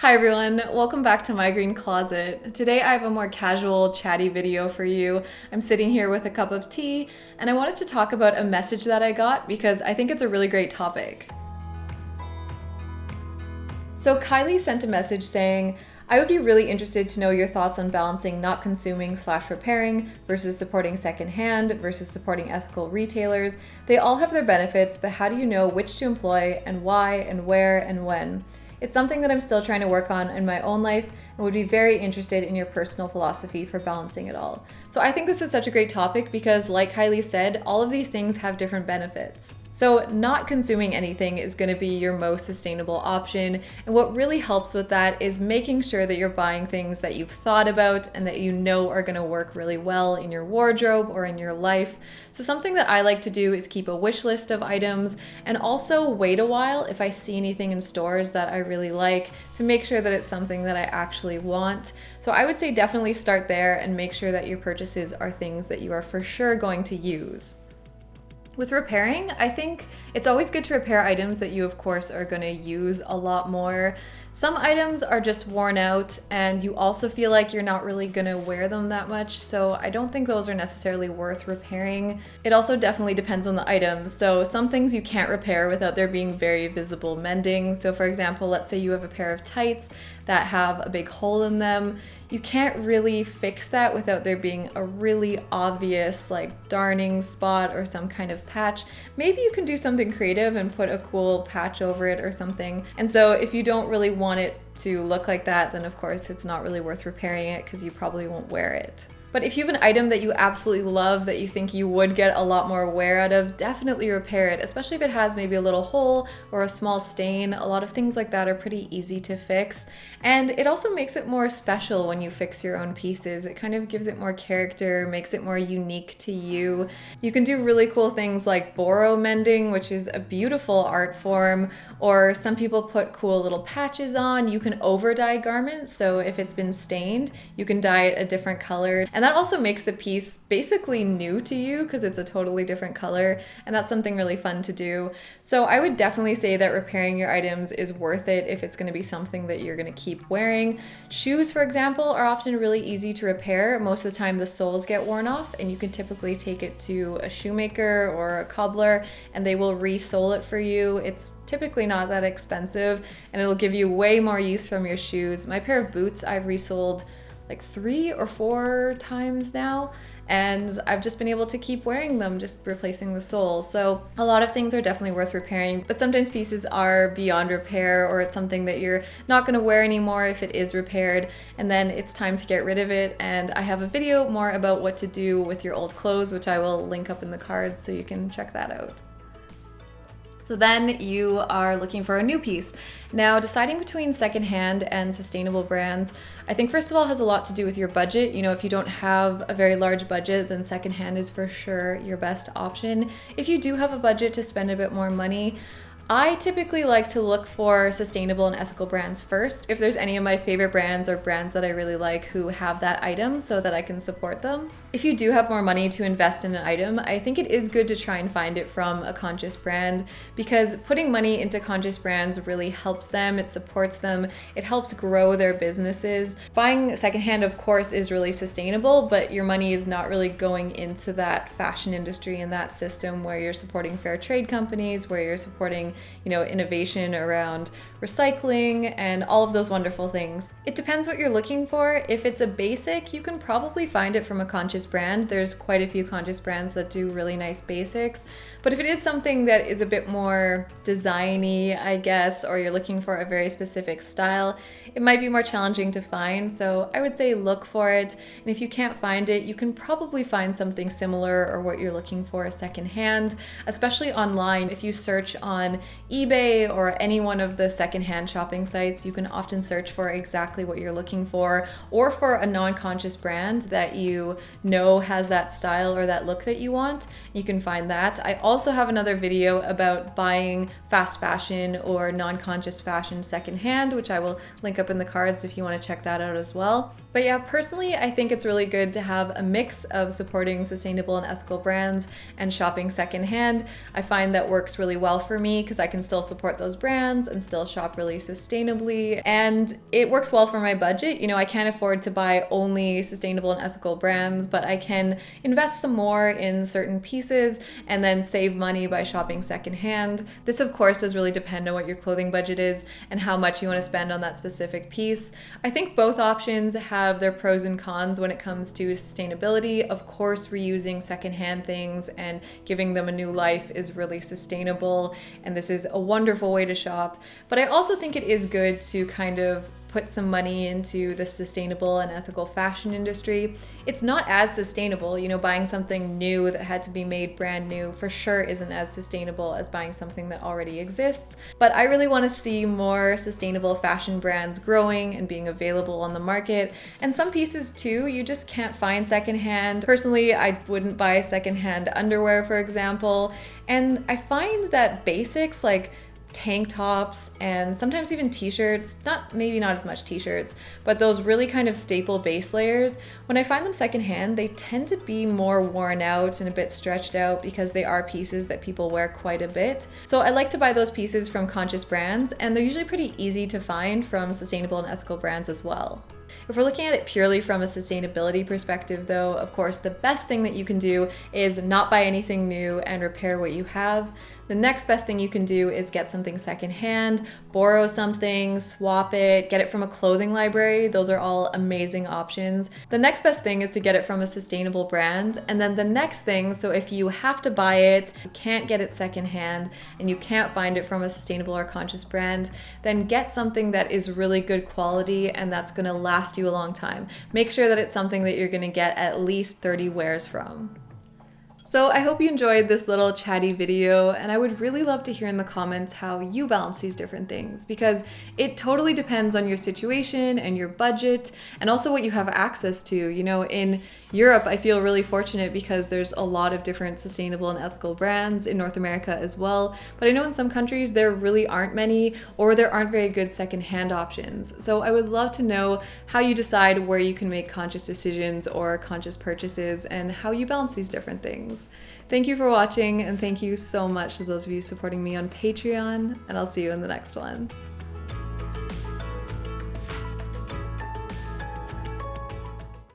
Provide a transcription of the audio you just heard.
Hi everyone, welcome back to My Green Closet. Today I have a more casual, chatty video for you. I'm sitting here with a cup of tea, and I wanted to talk about a message that I got because I think it's a really great topic. So Kylee sent a message saying, I would be really interested to know your thoughts on balancing not consuming / repairing versus supporting secondhand versus supporting ethical retailers. They all have their benefits, but how do you know which to employ and why and where and when? It's something that I'm still trying to work on in my own life and would be very interested in your personal philosophy for balancing it all. So I think this is such a great topic because, like Kylee said, all of these things have different benefits. So not consuming anything is going to be your most sustainable option, and what really helps with that is making sure that you're buying things that you've thought about and that you know are going to work really well in your wardrobe or in your life. So something that I like to do is keep a wish list of items and also wait a while if I see anything in stores that I really like to make sure that it's something that I actually want. So I would say definitely start there and make sure that your purchases are things that you are for sure going to use. With repairing, I think it's always good to repair items that you, of course, are going to use a lot more. Some items are just worn out and you also feel like you're not really going to wear them that much, so I don't think those are necessarily worth repairing. It also definitely depends on the item. So some things you can't repair without there being very visible mending. So for example, let's say you have a pair of tights that have a big hole in them. You can't really fix that without there being a really obvious like darning spot or some kind of patch. Maybe you can do something creative and put a cool patch over it or something. And so if you don't really want it to look like that, then of course it's not really worth repairing it because you probably won't wear it. But if you have an item that you absolutely love that you think you would get a lot more wear out of, definitely repair it, especially if it has maybe a little hole or a small stain. A lot of things like that are pretty easy to fix. And it also makes it more special when you fix your own pieces. It kind of gives it more character, makes it more unique to you. You can do really cool things like boro mending, which is a beautiful art form, or some people put cool little patches on. You can over dye garments, so if it's been stained, you can dye it a different color. And that also makes the piece basically new to you because it's a totally different color, and that's something really fun to do. So I would definitely say that repairing your items is worth it if it's going to be something that you're going to keep wearing. Shoes, for example, are often really easy to repair. Most of the time the soles get worn off and you can typically take it to a shoemaker or a cobbler and they will re-sole it for you. It's typically not that expensive and it'll give you way more use from your shoes. My pair of boots I've resoled like 3 or 4 times now, and I've just been able to keep wearing them, just replacing the sole. So a lot of things are definitely worth repairing, but sometimes pieces are beyond repair, or it's something that you're not going to wear anymore if it is repaired, and then it's time to get rid of it. And I have a video more about what to do with your old clothes, which I will link up in the cards so you can check that out. So then you are looking for a new piece. Now, deciding between secondhand and sustainable brands, I think first of all has a lot to do with your budget. You know, if you don't have a very large budget, then secondhand is for sure your best option. If you do have a budget to spend a bit more money, I typically like to look for sustainable and ethical brands first. If there's any of my favorite brands or brands that I really like who have that item so that I can support them. If you do have more money to invest in an item, I think it is good to try and find it from a conscious brand because putting money into conscious brands really helps them, it supports them, it helps grow their businesses. Buying secondhand, of course, is really sustainable, but your money is not really going into that fashion industry and that system where you're supporting fair trade companies, where you're supporting innovation around recycling and all of those wonderful things. It depends what you're looking for. If it's a basic, you can probably find it from a conscious brand. There's quite a few conscious brands that do really nice basics. But if it is something that is a bit more designy, I guess, or you're looking for a very specific style, it might be more challenging to find. So I would say look for it. And if you can't find it, you can probably find something similar or what you're looking for secondhand, especially online. If you search on eBay or any one of the secondhand shopping sites, you can often search for exactly what you're looking for, or for a non-conscious brand that you know has that style or that look that you want. You can find that. I also have another video about buying fast fashion or non-conscious fashion secondhand, which I will link up in the cards if you want to check that out as well. But yeah, personally, I think it's really good to have a mix of supporting sustainable and ethical brands and shopping secondhand. I find that works really well for me because I can still support those brands and still shop really sustainably, and it works well for my budget. You know, I can't afford to buy only sustainable and ethical brands, but I can invest some more in certain pieces and then save money by shopping secondhand. This of course does really depend on what your clothing budget is and how much you want to spend on that specific piece. I think both options have their pros and cons when it comes to sustainability. Of course, reusing secondhand things and giving them a new life is really sustainable, and this is a wonderful way to shop. But I also think it is good to kind of put some money into the sustainable and ethical fashion industry. It's not as sustainable, you know, buying something new that had to be made brand new for sure isn't as sustainable as buying something that already exists. But I really want to see more sustainable fashion brands growing and being available on the market. And some pieces too, you just can't find secondhand. Personally, I wouldn't buy secondhand underwear, for example. And I find that basics like tank tops and sometimes even t-shirts, maybe not as much t-shirts, but those really kind of staple base layers, when I find them secondhand, they tend to be more worn out and a bit stretched out because they are pieces that people wear quite a bit. So I like to buy those pieces from conscious brands, and they're usually pretty easy to find from sustainable and ethical brands as well. If we're looking at it purely from a sustainability perspective though, of course, the best thing that you can do is not buy anything new and repair what you have. The next best thing you can do is get something secondhand, borrow something, swap it, get it from a clothing library. Those are all amazing options. The next best thing is to get it from a sustainable brand. And then the next thing, so if you have to buy it, you can't get it secondhand, and you can't find it from a sustainable or conscious brand, then get something that is really good quality and that's gonna last you a long time. Make sure that it's something that you're gonna get at least 30 wears from. So I hope you enjoyed this little chatty video, and I would really love to hear in the comments how you balance these different things, because it totally depends on your situation and your budget and also what you have access to. You know, in Europe, I feel really fortunate because there's a lot of different sustainable and ethical brands, in North America as well, but I know in some countries there really aren't many, or there aren't very good secondhand options. So I would love to know how you decide where you can make conscious decisions or conscious purchases and how you balance these different things. Thank you for watching, and thank you so much to those of you supporting me on Patreon, and I'll see you in the next one.